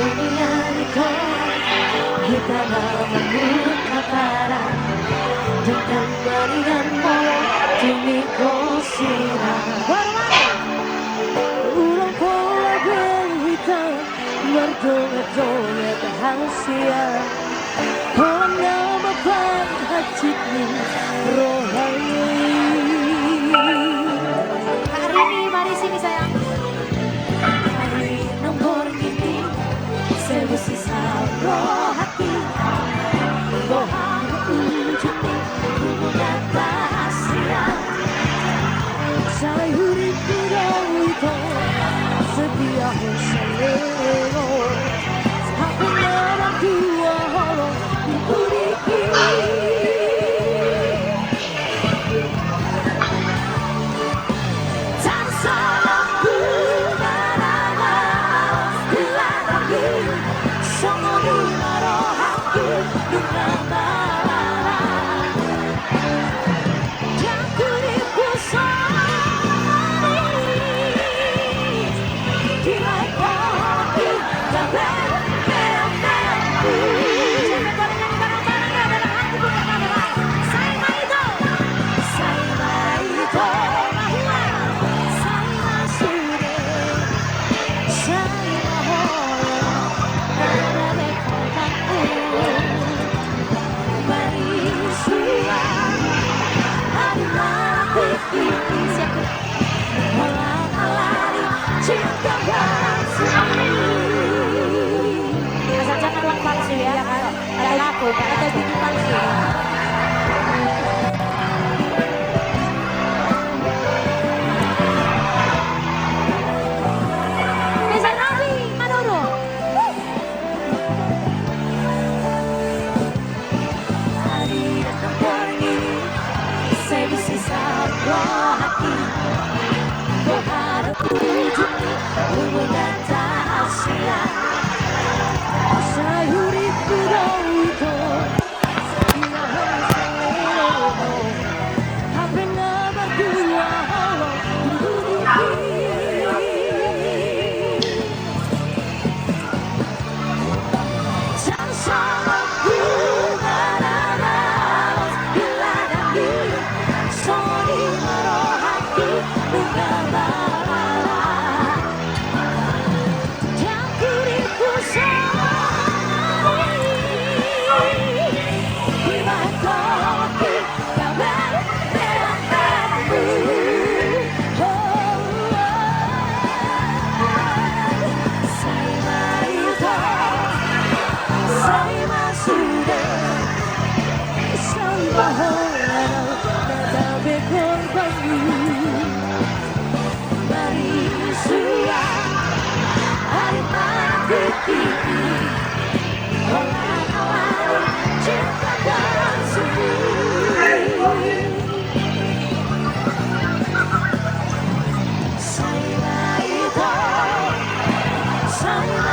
Duniaku kita membuka parang dengan berianmu demi kosira. Ulang pola berita berdonga-donga rahasia. Orang nama hatiku rohani. Hari ini mari sini sayang. Hari nomor ini sebesar roh hati. Bohong ujungnya hubungan rahasia. Saya urip itu setia selalu. Aku memang dua holo diberi. Tak salah ku marah bila lagi semua roh aku dengan marah. Yang kuriku Asal jangan uang palsu ya. Ada laku, ada biji palsu. Desa Nabi Manado. Hari datang pergi sebesar roh hati. Berharap ujungnya hubungan rahasia. Saya urip itu sedia selalu. Hampir berdua halo jangan salah ku marah bila lagi sorry roh hati dengan marah. Yang kuriku Saya